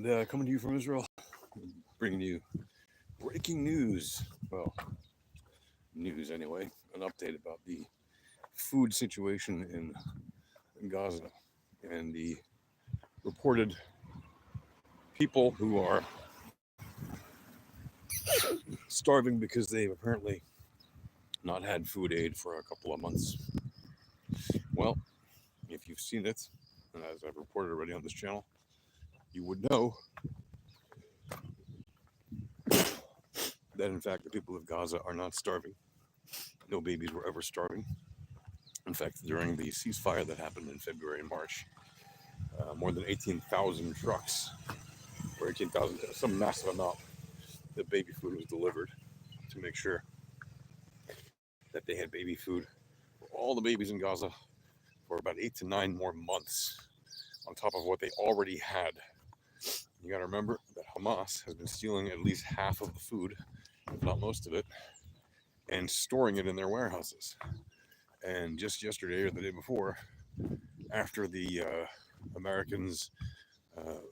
Coming to you from Israel, bringing you breaking news. Well, news anyway. An update about the food situation in Gaza and the reported people who are starving because they've apparently not had food aid for a couple of months. Well, if you've seen it, and as I've reported already on this channel, you would know that in fact the people of Gaza are not starving. No babies were ever starving. In fact, during the ceasefire that happened in February and March, more than 18,000 trucks, or 18,000, some massive amount of baby food was delivered to make sure that they had baby food for all the babies in Gaza for about 8 to 9 more months on top of what they already had. You got to remember that Hamas has been stealing at least half of the food, if not most of it, and storing it in their warehouses. And just yesterday or the day before, after the Americans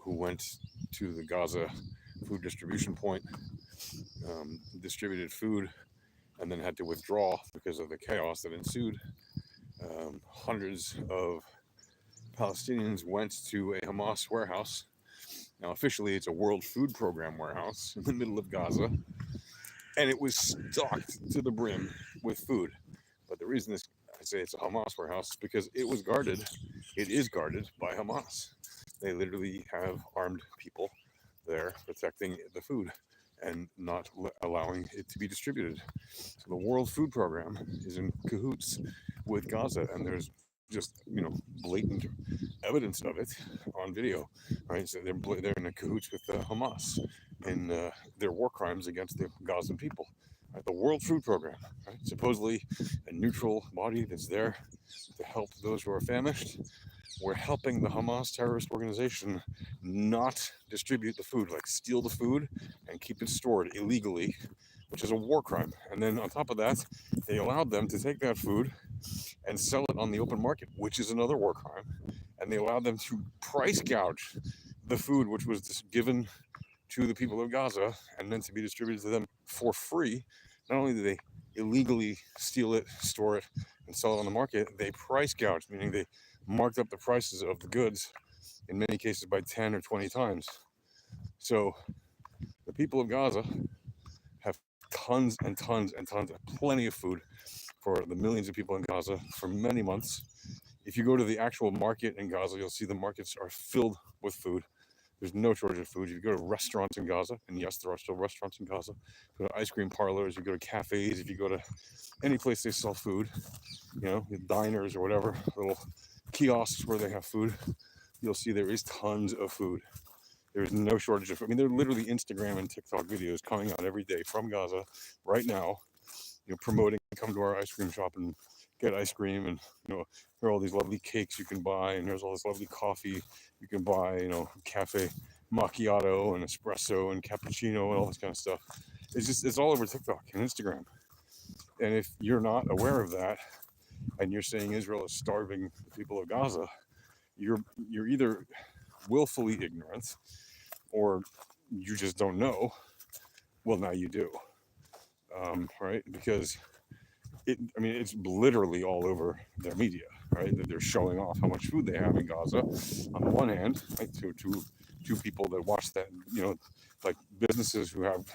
who went to the Gaza food distribution point distributed food and then had to withdraw because of the chaos that ensued, hundreds of Palestinians went to a Hamas warehouse. Now, officially, it's a World Food Program warehouse in the middle of Gaza, and it was stocked to the brim with food. But the reason I say it's a Hamas warehouse is because it is guarded by Hamas. They literally have armed people there protecting the food and not allowing it to be distributed. So the World Food Program is in cahoots with Gaza, and there's just blatant evidence of it on video, right? So they're in a cahoots with Hamas in their war crimes against the Gazan people. Right? The World Food Program, right? Supposedly a neutral body that's there to help those who are famished. We're helping the Hamas terrorist organization not distribute the food, like steal the food and keep it stored illegally, which is a war crime. And then on top of that, they allowed them to take that food and sell it on the open market, which is another war crime. And they allowed them to price gouge the food, which was just given to the people of Gaza and meant to be distributed to them for free. Not only did they illegally steal it, store it, and sell it on the market, they price gouged, meaning they marked up the prices of the goods in many cases by 10 or 20 times. So the people of Gaza have tons and tons and tons of plenty of food for the millions of people in Gaza for many months. If you go to the actual market in Gaza, you'll see the markets are filled with food. There's no shortage of food. You go to restaurants in Gaza, and yes, there are still restaurants in Gaza. You go to ice cream parlors, you go to cafes, if you go to any place they sell food, diners or whatever, little kiosks where they have food, you'll see there is tons of food. There's no shortage of food. I mean, there are literally Instagram and TikTok videos coming out every day from Gaza right now, promoting, come to our ice cream shop and get ice cream, and there are all these lovely cakes you can buy, and there's all this lovely coffee you can buy, cafe macchiato and espresso and cappuccino and all this kind of stuff. It's all over TikTok and Instagram. And if you're not aware of that and you're saying Israel is starving the people of Gaza, you're either willfully ignorant or you just don't know. Well, now you do, right? Because it's literally all over their media, right? That they're showing off how much food they have in Gaza. On the one hand, right, to people that watch that, like businesses who have,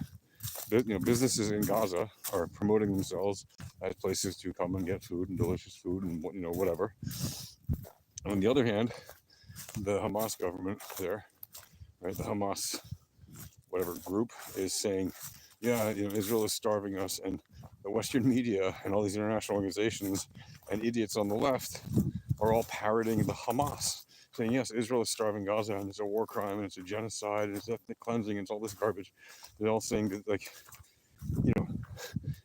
businesses in Gaza are promoting themselves as places to come and get food and delicious food and whatever. On the other hand, the Hamas government there, right, the Hamas whatever group is saying, yeah, Israel is starving us, and the Western media and all these international organizations and idiots on the left are all parroting the Hamas, saying, yes, Israel is starving Gaza, and it's a war crime, and it's a genocide, and it's ethnic cleansing, and it's all this garbage. They're all saying that,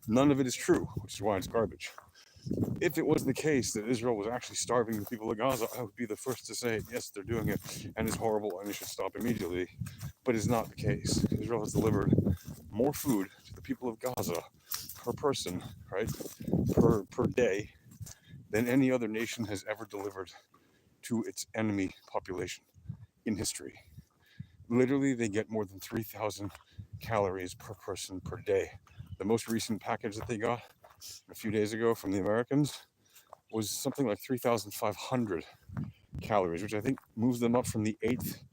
none of it is true, which is why it's garbage. If it was the case that Israel was actually starving the people of Gaza, I would be the first to say, yes, they're doing it, and it's horrible, and it should stop immediately. But it's not the case. Israel has delivered more food to the people of Gaza per person, right, per day, than any other nation has ever delivered to its enemy population in history. Literally, they get more than 3,000 calories per person per day. The most recent package that they got a few days ago from the Americans was something like 3,500 calories, which I think moves them up from the eighth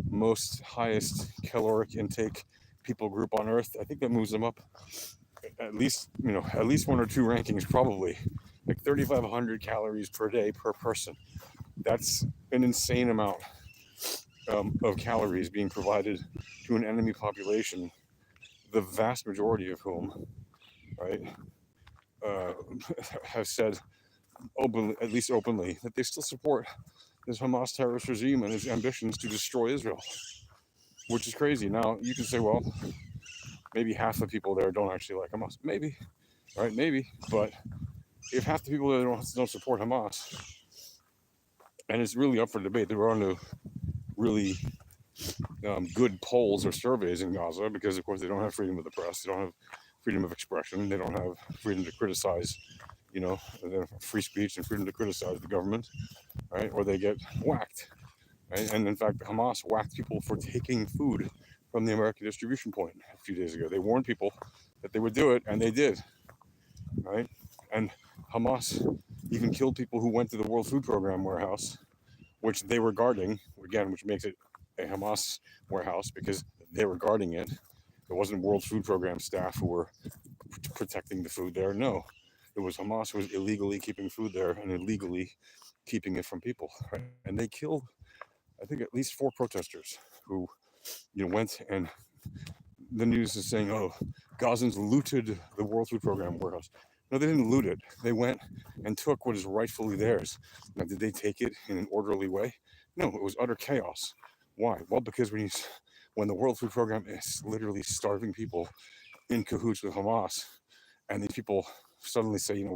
most highest caloric intake people group on earth. I think that moves them up at least, at least one or two rankings, probably like 3,500 calories per day per person. That's an insane amount of calories being provided to an enemy population, the vast majority of whom, right, uh, have said openly, at least openly, that they still support this Hamas terrorist regime and its ambitions to destroy Israel, which is crazy. Now, you can say, well, maybe half the people there don't actually like Hamas. Maybe, right? Maybe. But if half the people there don't support Hamas, and it's really up for debate, there are no really good polls or surveys in Gaza because, of course, they don't have freedom of the press, they don't have freedom of expression, they don't have freedom to criticize, free speech and freedom to criticize the government, right? Or they get whacked, right? And in fact, Hamas whacked people for taking food from the American distribution point a few days ago. They warned people that they would do it, and they did, right? And Hamas even killed people who went to the World Food Program warehouse, which they were guarding, again, which makes it a Hamas warehouse because they were guarding it. It wasn't World Food Program staff who were protecting the food there. No, it was Hamas who was illegally keeping food there and illegally keeping it from people. Right? And they killed, I think, at least 4 protesters who, went, and the news is saying, oh, Gazans looted the World Food Program warehouse. No, they didn't loot it. They went and took what is rightfully theirs. Now, did they take it in an orderly way? No, it was utter chaos. Why? Well, because when the World Food Program is literally starving people in cahoots with Hamas, and these people suddenly say,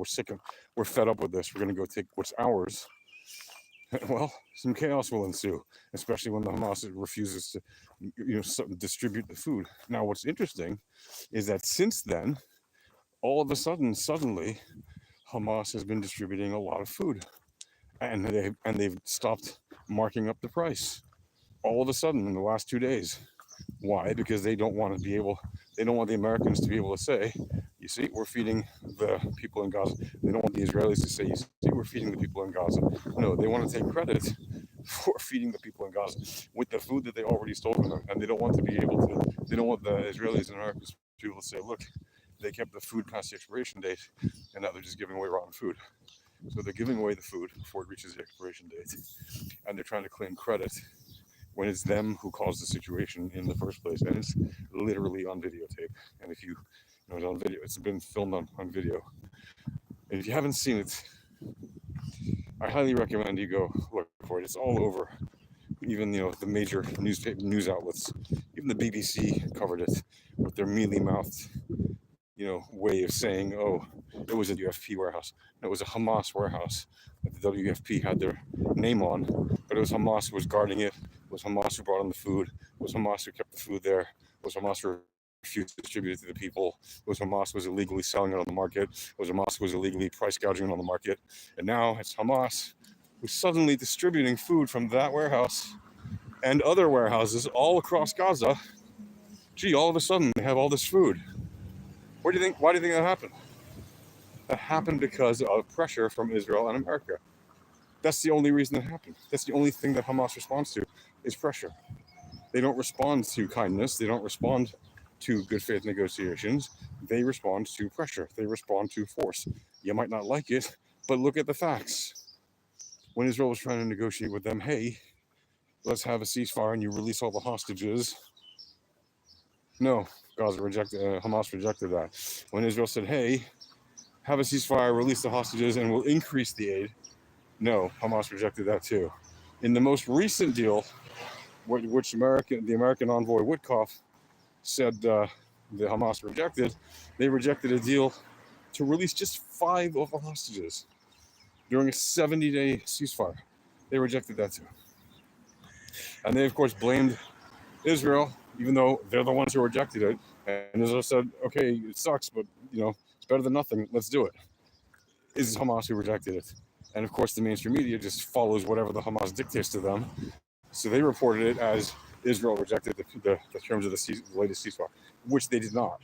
we're fed up with this, we're going to go take what's ours, well, some chaos will ensue, especially when the Hamas refuses to, distribute the food. Now, what's interesting is that since then, all of a sudden, suddenly, Hamas has been distributing a lot of food, and they've stopped marking up the price. All of a sudden, in the last 2 days, why? Because they don't want the Americans to be able to say, you see, we're feeding the people in Gaza. They don't want the Israelis to say, you see, we're feeding the people in Gaza. No, they want to take credit for feeding the people in Gaza with the food that they already stole from them. And they don't want the Israelis and Americans to be able to say, look, they kept the food past the expiration date, and now they're just giving away rotten food. So they're giving away the food before it reaches the expiration date, and they're trying to claim credit when it's them who caused the situation in the first place. And it's literally on videotape. And if it's on video, it's been filmed on video. And if you haven't seen it, I highly recommend you go look for it. It's all over. Even the major news outlets, even the BBC covered it with their mealy-mouthed way of saying, oh, it was a WFP warehouse. No, it was a Hamas warehouse that the WFP had their name on, but it was Hamas who was guarding it. It was Hamas who brought in the food. It was Hamas who kept the food there. It was Hamas who refused to distribute it to the people. It was Hamas who was illegally selling it on the market. It was Hamas who was illegally price gouging it on the market. And now it's Hamas who's suddenly distributing food from that warehouse and other warehouses all across Gaza. Gee, all of a sudden they have all this food. Why do you think that happened? That happened because of pressure from Israel and America. That's the only reason it happened. That's the only thing that Hamas responds to is pressure. They don't respond to kindness. They don't respond to good faith negotiations. They respond to pressure. They respond to force. You might not like it, but look at the facts. When Israel was trying to negotiate with them, hey, let's have a ceasefire and you release all the hostages. No, Hamas rejected that. When Israel said, hey, have a ceasefire, release the hostages, and we'll increase the aid. No, Hamas rejected that too. In the most recent deal, which the American envoy Witkoff said the Hamas rejected, they rejected a deal to release just 5 of the hostages during a 70-day ceasefire. They rejected that too. And they, of course, blamed Israel, even though they're the ones who rejected it. And Israel said, okay, it sucks, but, it's better than nothing. Let's do it. It's Hamas who rejected it. And, of course, the mainstream media just follows whatever the Hamas dictates to them. So they reported it as Israel rejected the terms of the latest ceasefire, which they did not.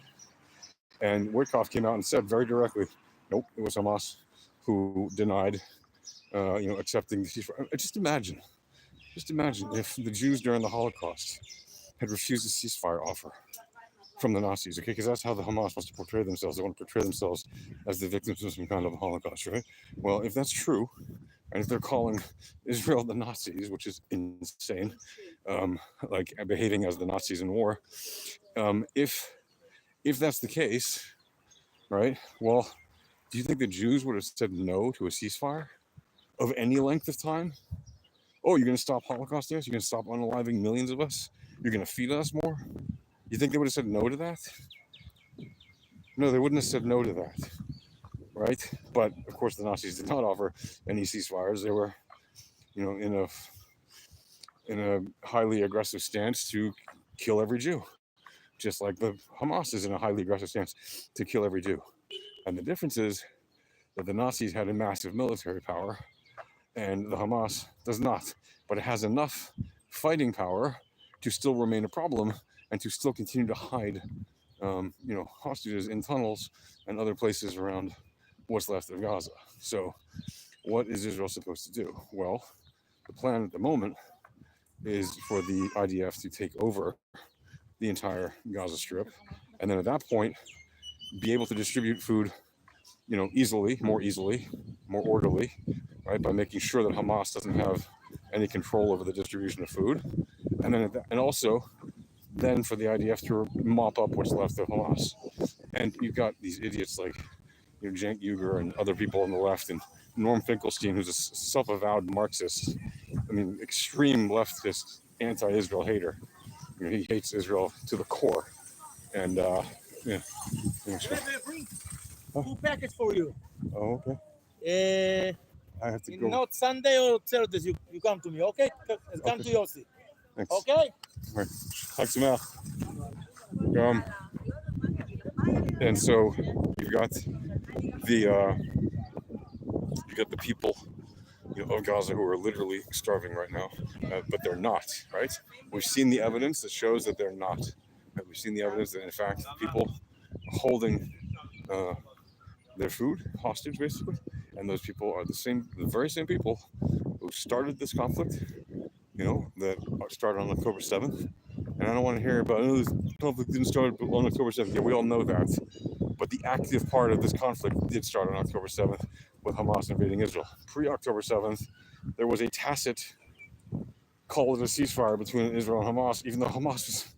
And Witkoff came out and said very directly, nope, it was Hamas who denied, accepting the ceasefire. Just imagine if the Jews during the Holocaust had refused a ceasefire offer from the Nazis, okay? Because that's how the Hamas wants to portray themselves. They want to portray themselves as the victims of some kind of a Holocaust, right? Well, if that's true, and if they're calling Israel the Nazis, which is insane, like behaving as the Nazis in war, if that's the case, right? Well, do you think the Jews would have said no to a ceasefire of any length of time? Oh, you're going to stop Holocaust deaths? You're going to stop unaliving millions of us? You're going to feed us more? You think they would have said no to that? No, they wouldn't have said no to that, right? But of course, the Nazis did not offer any ceasefires. They were, in a highly aggressive stance to kill every Jew, just like the Hamas is in a highly aggressive stance to kill every Jew. And the difference is that the Nazis had a massive military power, and the Hamas does not, but it has enough fighting power to still remain a problem and to still continue to hide, hostages in tunnels and other places around what's left of Gaza. So what is Israel supposed to do? Well, the plan at the moment is for the IDF to take over the entire Gaza Strip, and then at that point, be able to distribute food, easily, more orderly, right? By making sure that Hamas doesn't have any control over the distribution of food, and then also then for the IDF to mop up what's left of Hamas. And you've got these idiots like Cenk Uygur and other people on the left, and Norm Finkelstein, who's a self-avowed Marxist, extreme leftist, anti-Israel hater. He hates Israel to the core. And yeah. Two packets for you. Oh, okay. I have to go. Not Sunday or Thursday, you come to me, okay? Come to Yossi. Thanks. Okay? All right. Hagsimach. And so you've got the people of Gaza who are literally starving right now, but they're not, right? We've seen the evidence that shows that they're not. We've seen the evidence that, in fact, people are holding their food hostage, basically, and those people are the very same people who started this conflict, that started on October 7th. And I don't want to hear about, this conflict didn't start on October 7th. Yeah, we all know that. But the active part of this conflict did start on October 7th with Hamas invading Israel. Pre-October 7th, there was a tacit call of a ceasefire between Israel and Hamas, even though Hamas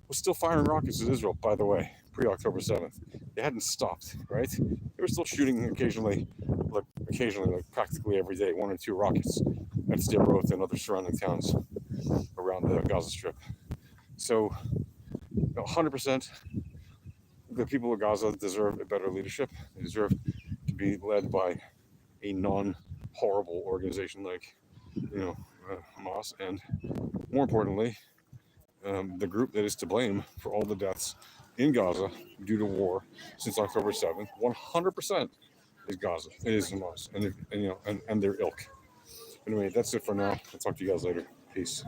was still firing rockets at Israel, by the way, pre-October 7th. They hadn't stopped, right? They were still shooting occasionally, practically every day, 1 or 2 rockets at Sderot and other surrounding towns around the Gaza Strip. So 100% the people of Gaza deserve a better leadership. They deserve to be led by a non-horrible organization like, Hamas, and more importantly, the group that is to blame for all the deaths in Gaza due to war since October 7th, 100% is Gaza. It is Hamas, and their ilk. Anyway, that's it for now. I'll talk to you guys later. Peace.